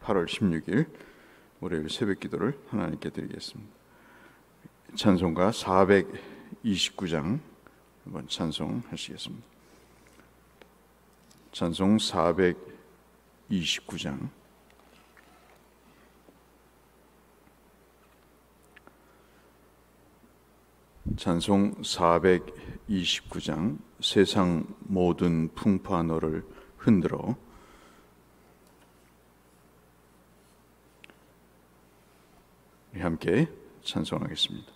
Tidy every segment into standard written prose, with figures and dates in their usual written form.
8월 16일 월요일 새벽 기도를 하나님께 드리겠습니다. 찬송가 429장 한번 찬송하시겠습니다. 찬송 429장. 찬송 429장. 세상 모든 풍파 너를 흔들어. 함께 찬송하겠습니다.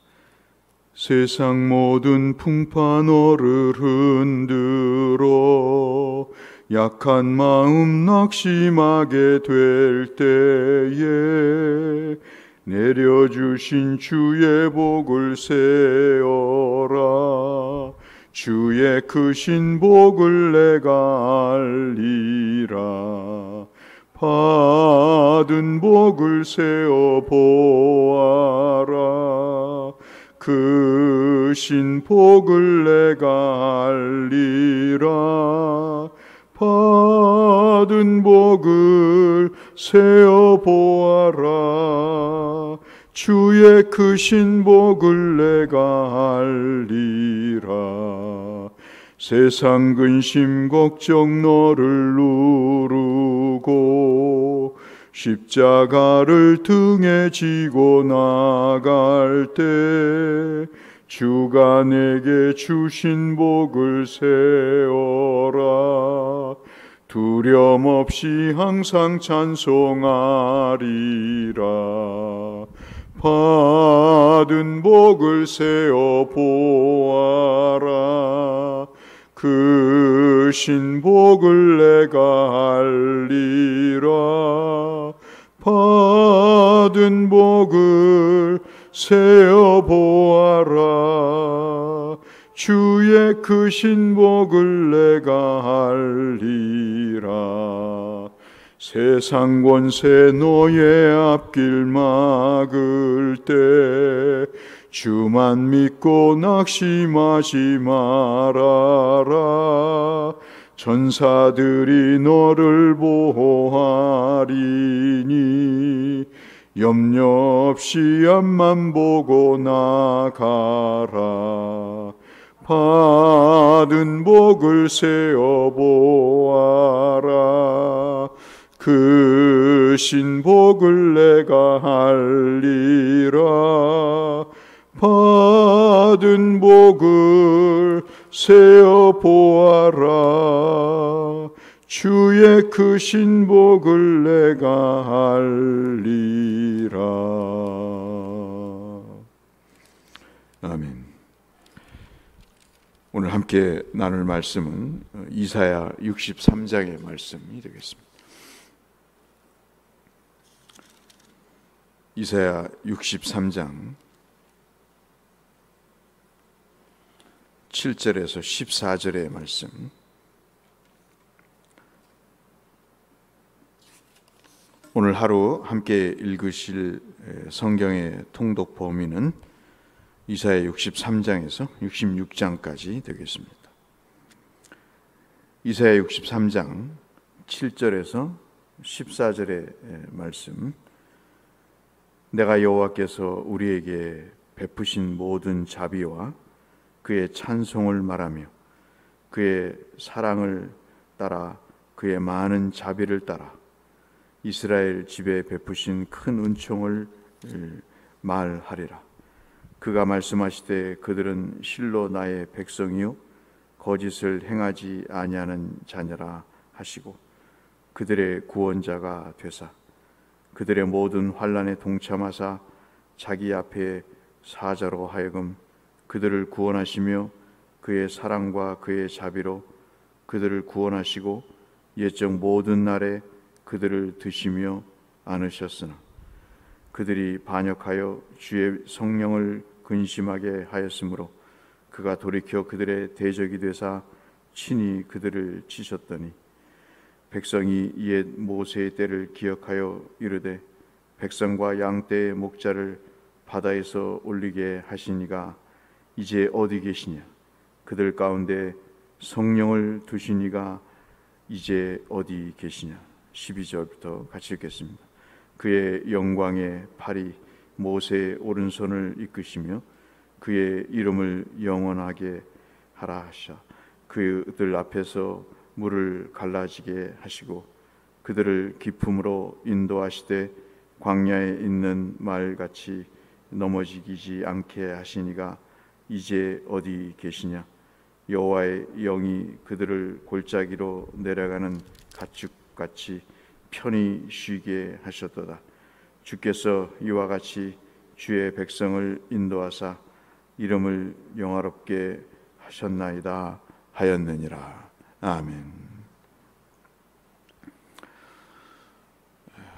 세상 모든 풍파 너를 흔들어 약한 마음 낙심하게 될 때에 내려주신 주의 복을 세어라. 주의 크신 복을 내가 알리라. 받은 복을 세어 보아라. 크신 복을 내가 알리라. 받은 복을 세어 보아라. 주의 크신 복을 내가 알리라. 세상 근심 걱정 너를 누르고 십자가를 등에 지고 나갈 때 주가 내게 주신 복을 세어라. 두려움 없이 항상 찬송하리라. 받은 복을 세어 보아라. 크신 복을 내가 알리라. 받은 복을 세어 보아라. 주의 크신 복을 내가 알리라. 세상 권세 너의 앞길 막을 때 주만 믿고 낙심하지 말아라. 전사들이 너를 보호하리니 염려 없이 앞만 보고 나가라. 받은 복을 세어 보아라. 크신 복을 내가 알리라. 받은 복을 세어 보아라. 주의 크신 복을 내가 알리라. 아멘. 오늘 함께 나눌 말씀은 이사야 63장의 말씀이 되겠습니다. 이사야 63장 7절에서 14절의 말씀. 오늘 하루 함께 읽으실 성경의 통독 범위는 이사야 63장에서 66장까지 되겠습니다. 이사야 63장 7절에서 14절의 말씀. 내가 여호와께서 우리에게 베푸신 모든 자비와 그의 찬송을 말하며 그의 사랑을 따라 그의 많은 자비를 따라 이스라엘 집에 베푸신 큰 은총을 말하리라. 그가 말씀하시되 그들은 실로 나의 백성이요 거짓을 행하지 아니하는 자녀라 하시고 그들의 구원자가 되사 그들의 모든 환난에 동참하사 자기 앞에 사자로 하여금 그들을 구원하시며 그의 사랑과 그의 자비로 그들을 구원하시고 옛적 모든 날에 그들을 드시며 안으셨으나 그들이 반역하여 주의 성령을 근심하게 하였으므로 그가 돌이켜 그들의 대적이 되사 친히 그들을 치셨더니 백성이 옛 모세의 때를 기억하여 이르되 백성과 양떼의 목자를 바다에서 올리게 하시니가 이제 어디 계시냐? 그들 가운데 성령을 두시니가 이제 어디 계시냐? 12절부터 같이 읽겠습니다. 그의 영광의 팔이 모세의 오른손을 이끄시며 그의 이름을 영원하게 하라 하시사 그들 앞에서 물을 갈라지게 하시고 그들을 깊음으로 인도하시되 광야에 있는 말같이 넘어지지 않게 하시니가 이제 어디 계시냐. 여호와의 영이 그들을 골짜기로 내려가는 가축같이 편히 쉬게 하셨도다. 주께서 이와 같이 주의 백성을 인도하사 이름을 영화롭게 하셨나이다 하였느니라. 아멘.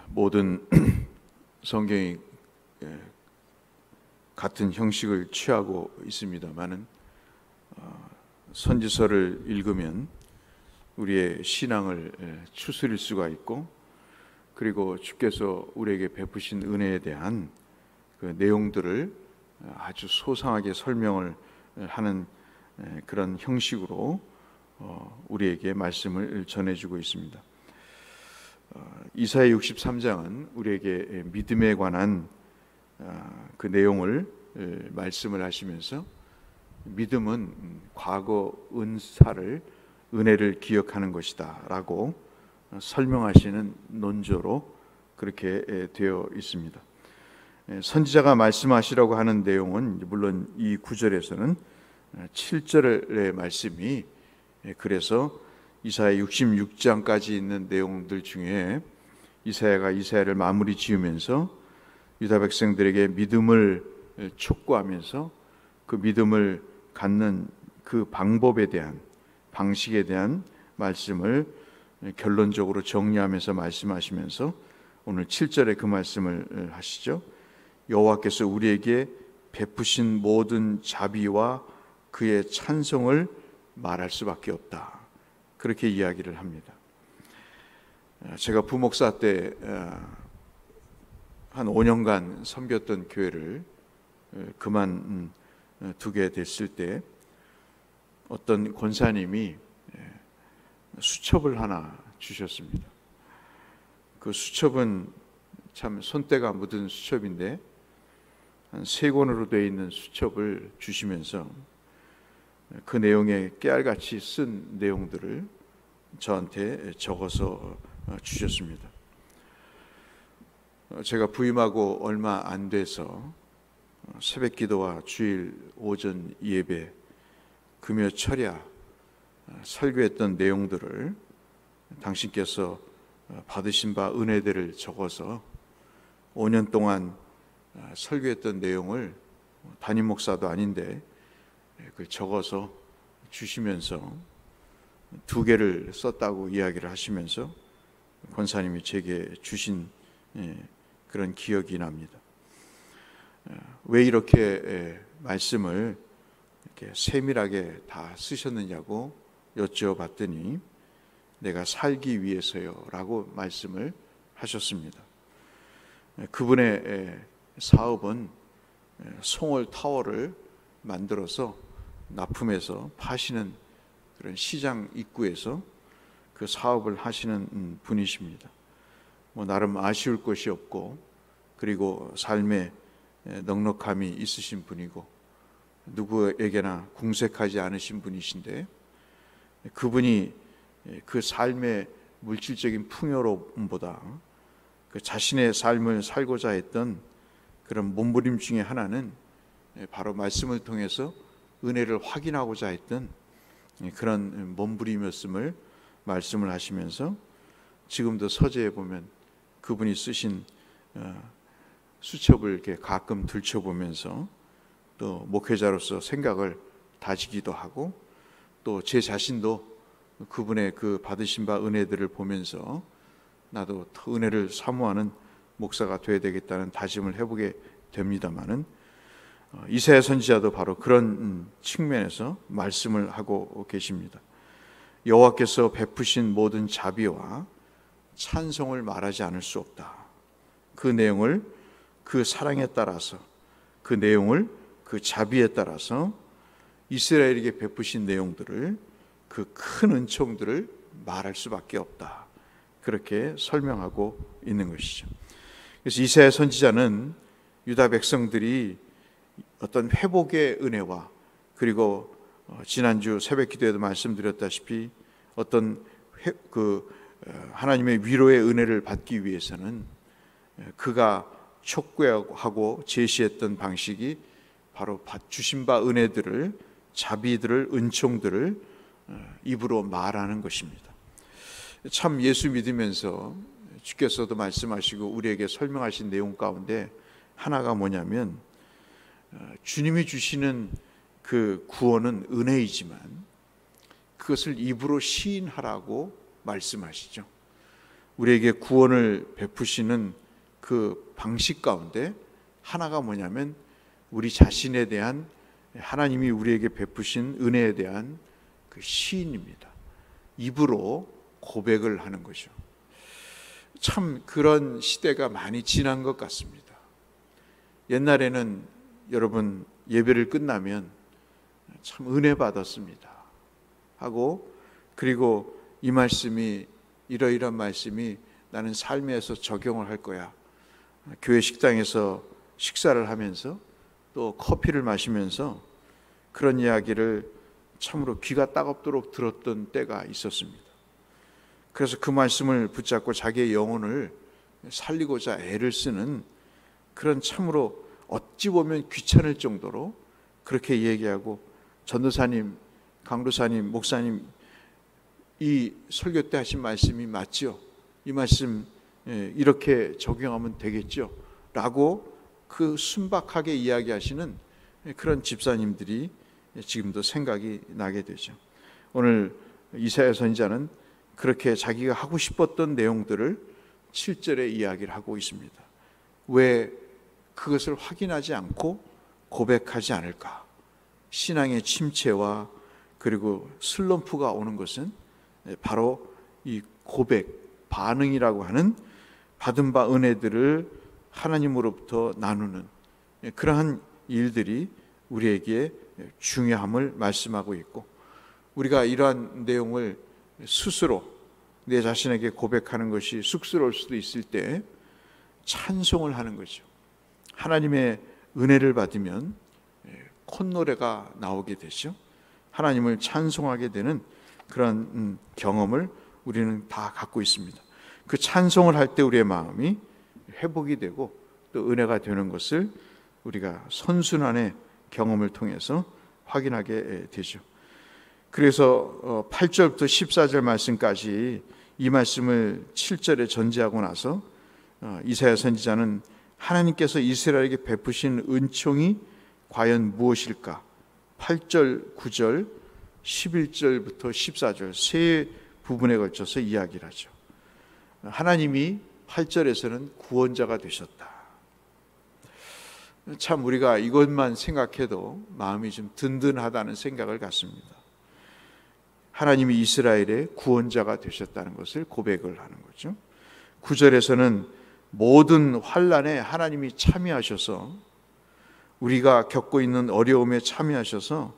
모든 성경이 같은 형식을 취하고 있습니다만은 선지서를 읽으면 우리의 신앙을 추스릴 수가 있고, 그리고 주께서 우리에게 베푸신 은혜에 대한 그 내용들을 아주 소상하게 설명을 하는 그런 형식으로 우리에게 말씀을 전해주고 있습니다. 이사야 63장은 우리에게 믿음에 관한 그 내용을 말씀을 하시면서 믿음은 과거 은혜를 기억하는 것이다 라고 설명하시는 논조로 그렇게 되어 있습니다. 선지자가 말씀하시라고 하는 내용은 물론 이 구절에서는 7절의 말씀이 그래서 이사야 66장까지 있는 내용들 중에 이사야가 이사야를 마무리 지으면서 유다 백성들에게 믿음을 촉구하면서 그 믿음을 갖는 그 방법에 대한, 방식에 대한 말씀을 결론적으로 정리하면서 말씀하시면서 오늘 7절에 그 말씀을 하시죠. 여호와께서 우리에게 베푸신 모든 자비와 그의 찬송을 말할 수밖에 없다. 그렇게 이야기를 합니다. 제가 부목사 때 한 5년간 섬겼던 교회를 그만두게 됐을 때 어떤 권사님이 수첩을 하나 주셨습니다. 그 수첩은 참 손때가 묻은 수첩인데 한 3권으로 되어 있는 수첩을 주시면서 그 내용에 깨알같이 쓴 내용들을 저한테 적어서 주셨습니다. 제가 부임하고 얼마 안 돼서 새벽 기도와 주일 오전 예배, 금요 철야 설교했던 내용들을 당신께서 받으신 바 은혜들을 적어서 5년 동안 설교했던 내용을 담임 목사도 아닌데 적어서 주시면서 2개를 썼다고 이야기를 하시면서 권사님이 제게 주신 그런 기억이 납니다. 왜 이렇게 말씀을 이렇게 세밀하게 다 쓰셨느냐고 여쭤봤더니 내가 살기 위해서요 라고 말씀을 하셨습니다. 그분의 사업은 송월 타워를 만들어서 납품해서 파시는 그런 시장 입구에서 그 사업을 하시는 분이십니다. 나름 아쉬울 것이 없고 그리고 삶에 넉넉함이 있으신 분이고 누구에게나 궁색하지 않으신 분이신데, 그분이 그 삶의 물질적인 풍요로움보다 그 자신의 삶을 살고자 했던 그런 몸부림 중에 하나는 바로 말씀을 통해서 은혜를 확인하고자 했던 그런 몸부림이었음을 말씀을 하시면서 지금도 서재에 보면 그분이 쓰신 수첩을 이렇게 가끔 들춰보면서 또 목회자로서 생각을 다지기도 하고 또 제 자신도 그분의 그 받으신 바 은혜들을 보면서 나도 더 은혜를 사모하는 목사가 되어야 되겠다는 다짐을 해보게 됩니다마는 이사야 선지자도 바로 그런 측면에서 말씀을 하고 계십니다. 여호와께서 베푸신 모든 자비와 찬송을 말하지 않을 수 없다. 그 내용을 그 사랑에 따라서, 그 내용을 그 자비에 따라서 이스라엘에게 베푸신 내용들을, 그 큰 은총들을 말할 수밖에 없다. 그렇게 설명하고 있는 것이죠. 그래서 이사야 선지자는 유다 백성들이 어떤 회복의 은혜와, 그리고 지난주 새벽 기도에도 말씀드렸다시피 어떤 하나님의 위로의 은혜를 받기 위해서는 그가 촉구하고 제시했던 방식이 바로 주신 바 은혜들을, 자비들을, 은총들을 입으로 말하는 것입니다. 참 예수 믿으면서 주께서도 말씀하시고 우리에게 설명하신 내용 가운데 하나가 뭐냐면, 주님이 주시는 그 구원은 은혜이지만 그것을 입으로 시인하라고 말씀하시죠. 우리에게 구원을 베푸시는 그 방식 가운데 하나가 뭐냐면, 우리 자신에 대한, 하나님이 우리에게 베푸신 은혜에 대한 그 시인입니다. 입으로 고백을 하는 거죠. 참 그런 시대가 많이 지난 것 같습니다. 옛날에는 여러분 예배를 끝나면 참 은혜 받았습니다 하고, 그리고 이 말씀이, 이러이러한 말씀이 나는 삶에서 적용을 할 거야, 교회 식당에서 식사를 하면서 또 커피를 마시면서 그런 이야기를 참으로 귀가 따갑도록 들었던 때가 있었습니다. 그래서 그 말씀을 붙잡고 자기의 영혼을 살리고자 애를 쓰는 그런, 참으로 어찌 보면 귀찮을 정도로 그렇게 얘기하고, 전도사님, 강도사님, 목사님, 이 설교 때 하신 말씀이 맞죠? 이 말씀 이렇게 적용하면 되겠죠? 라고 그 순박하게 이야기하시는 그런 집사님들이 지금도 생각이 나게 되죠. 오늘 이사야 선지자는 그렇게 자기가 하고 싶었던 내용들을 7절에 이야기를 하고 있습니다. 왜 그것을 확인하지 않고 고백하지 않을까? 신앙의 침체와 그리고 슬럼프가 오는 것은 바로 이 고백, 반응이라고 하는 받은 바 은혜들을 하나님으로부터 나누는 그러한 일들이 우리에게 중요함을 말씀하고 있고, 우리가 이러한 내용을 스스로 내 자신에게 고백하는 것이 쑥스러울 수도 있을 때 찬송을 하는 거죠. 하나님의 은혜를 받으면 콧노래가 나오게 되죠. 하나님을 찬송하게 되는 그런 경험을 우리는 다 갖고 있습니다. 그 찬송을 할 때 우리의 마음이 회복이 되고 또 은혜가 되는 것을 우리가 선순환의 경험을 통해서 확인하게 되죠. 그래서 8절부터 14절 말씀까지 이 말씀을 7절에 전제하고 나서 이사야 선지자는 하나님께서 이스라엘에게 베푸신 은총이 과연 무엇일까? 8절, 9절, 11절부터 14절 세 부분에 걸쳐서 이야기를 하죠. 하나님이 8절에서는 구원자가 되셨다. 참 우리가 이것만 생각해도 마음이 좀 든든하다는 생각을 갖습니다. 하나님이 이스라엘의 구원자가 되셨다는 것을 고백을 하는 거죠. 9절에서는 모든 환난에 하나님이 참여하셔서, 우리가 겪고 있는 어려움에 참여하셔서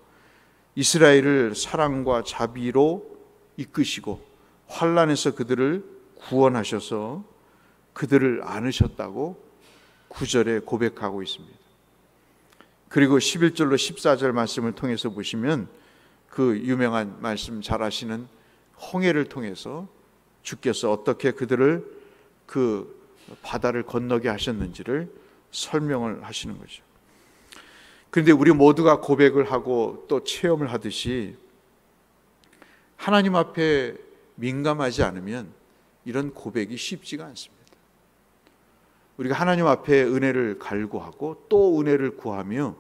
이스라엘을 사랑과 자비로 이끄시고 환난에서 그들을 구원하셔서 그들을 안으셨다고 9절에 고백하고 있습니다. 그리고 11절로 14절 말씀을 통해서 보시면 그 유명한 말씀 잘 아시는 홍해를 통해서 주께서 어떻게 그들을 그 바다를 건너게 하셨는지를 설명을 하시는 거죠. 그런데 우리 모두가 고백을 하고 또 체험을 하듯이 하나님 앞에 민감하지 않으면 이런 고백이 쉽지가 않습니다. 우리가 하나님 앞에 은혜를 갈구하고 또 은혜를 구하며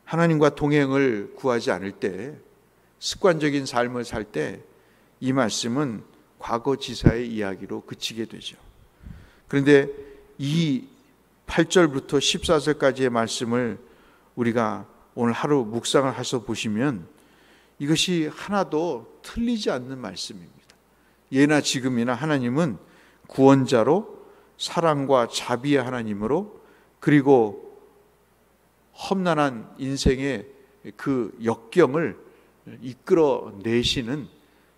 하나님과 동행을 구하지 않을 때, 습관적인 삶을 살 때 이 말씀은 과거지사의 이야기로 그치게 되죠. 그런데 이 8절부터 14절까지의 말씀을 우리가 오늘 하루 묵상을 해서 보시면 이것이 하나도 틀리지 않는 말씀입니다. 예나 지금이나 하나님은 구원자로, 사랑과 자비의 하나님으로, 그리고 험난한 인생의 그 역경을 이끌어내시는,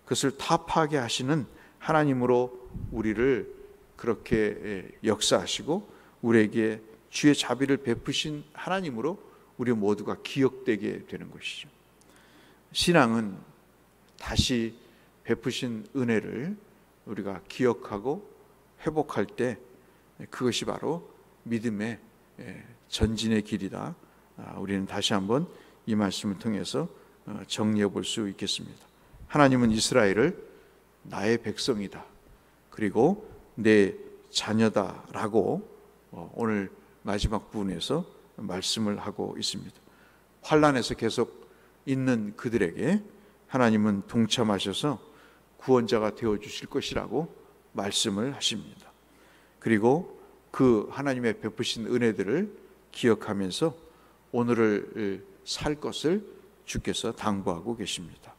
그것을 타파하게 하시는 하나님으로 우리를 그렇게 역사하시고 우리에게 주의 자비를 베푸신 하나님으로 우리 모두가 기억되게 되는 것이죠. 신앙은 다시 베푸신 은혜를 우리가 기억하고 회복할 때 그것이 바로 믿음의 전진의 길이다. 우리는 다시 한번 이 말씀을 통해서 정리해 볼 수 있겠습니다. 하나님은 이스라엘을 나의 백성이다, 그리고 내 자녀다라고 오늘 마지막 부분에서 말씀을 하고 있습니다. 환난에서 계속 있는 그들에게 하나님은 동참하셔서 구원자가 되어주실 것이라고 말씀을 하십니다. 그리고 그 하나님의 베푸신 은혜들을 기억하면서 오늘을 살 것을 주께서 당부하고 계십니다.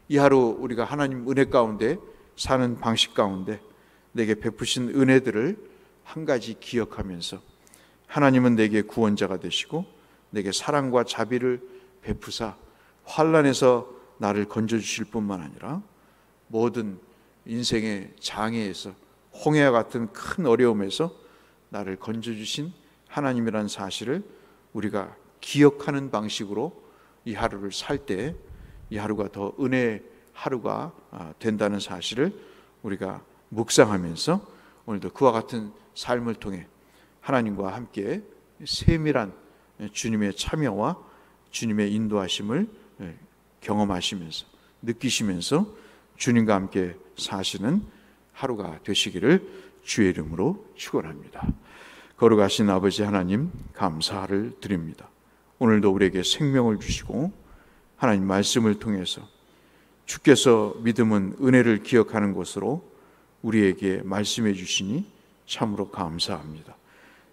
이 하루 우리가 하나님 은혜 가운데 사는 방식 가운데 내게 베푸신 은혜들을 한 가지 기억하면서 하나님은 내게 구원자가 되시고 내게 사랑과 자비를 베푸사 환난에서 나를 건져주실 뿐만 아니라 모든 인생의 장애에서 홍해와 같은 큰 어려움에서 나를 건져주신 하나님이라는 사실을 우리가 기억하는 방식으로 이 하루를 살 때 이 하루가 더 은혜의 하루가 된다는 사실을 우리가 묵상하면서 오늘도 그와 같은 삶을 통해 하나님과 함께 세밀한 주님의 참여와 주님의 인도하심을 경험하시면서 느끼시면서 주님과 함께 사시는 하루가 되시기를 주의 이름으로 축원합니다. 거룩하신 아버지 하나님, 감사를 드립니다. 오늘도 우리에게 생명을 주시고 하나님 말씀을 통해서 주께서 믿음은 은혜를 기억하는 것으로 우리에게 말씀해 주시니 참으로 감사합니다.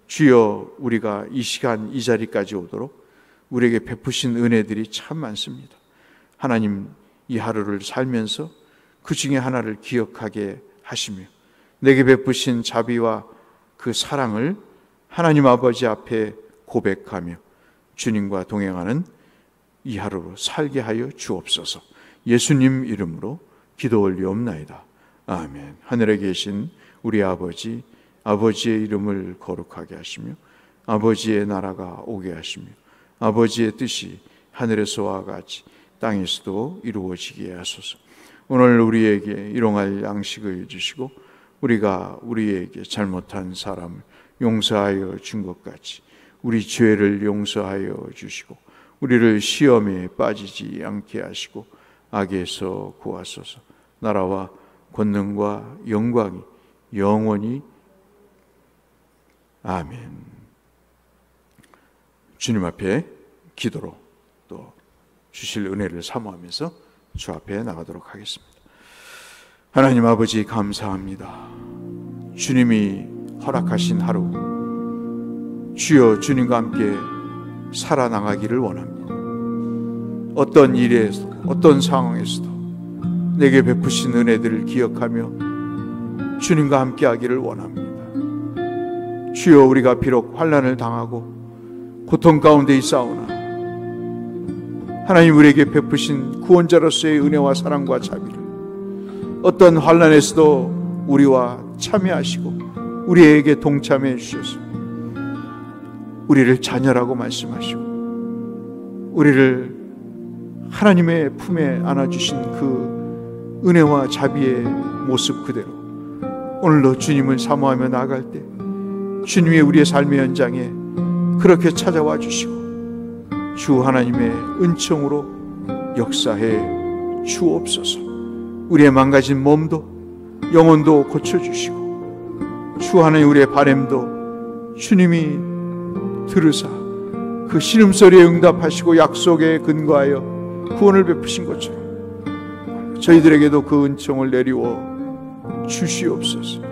주여, 우리가 이 시간 이 자리까지 오도록 우리에게 베푸신 은혜들이 참 많습니다. 하나님, 이 하루를 살면서 그 중에 하나를 기억하게 하시며 내게 베푸신 자비와 그 사랑을 하나님 아버지 앞에 고백하며 주님과 동행하는 이 하루로 살게 하여 주옵소서. 예수님 이름으로 기도 올리옵나이다. 아멘. 하늘에 계신 우리 아버지, 아버지의 이름을 거룩하게 하시며 아버지의 나라가 오게 하시며 아버지의 뜻이 하늘에서와 같이 땅에서도 이루어지게 하소서. 오늘 우리에게 일용할 양식을 주시고 우리가 우리에게 잘못한 사람을 용서하여 준 것 같이 우리 죄를 용서하여 주시고 우리를 시험에 빠지지 않게 하시고 악에서 구하소서. 나라와 권능과 영광이 영원히 아멘. 주님 앞에 기도로 또 주실 은혜를 사모하면서 주 앞에 나가도록 하겠습니다. 하나님 아버지, 감사합니다. 주님이 허락하신 하루, 주여 주님과 함께 살아나가기를 원합니다. 어떤 일에서 어떤 상황에서도 내게 베푸신 은혜들을 기억하며 주님과 함께 하기를 원합니다. 주여, 우리가 비록 환난을 당하고 고통 가운데 있사오나 하나님 우리에게 베푸신 구원자로서의 은혜와 사랑과 자비를 어떤 환난에서도 우리와 참여하시고 우리에게 동참해 주셔서 우리를 자녀라고 말씀하시고 우리를 하나님의 품에 안아주신 그 은혜와 자비의 모습 그대로 오늘도 주님을 사모하며 나아갈 때 주님이 우리의 삶의 현장에 그렇게 찾아와 주시고 주 하나님의 은총으로 역사해 주옵소서. 우리의 망가진 몸도 영혼도 고쳐주시고 주 하나님 우리의 바램도 주님이 들으사 그 신음소리에 응답하시고 약속에 근거하여 구원을 베푸신 것처럼 저희들에게도 그 은총을 내리워 주시옵소서.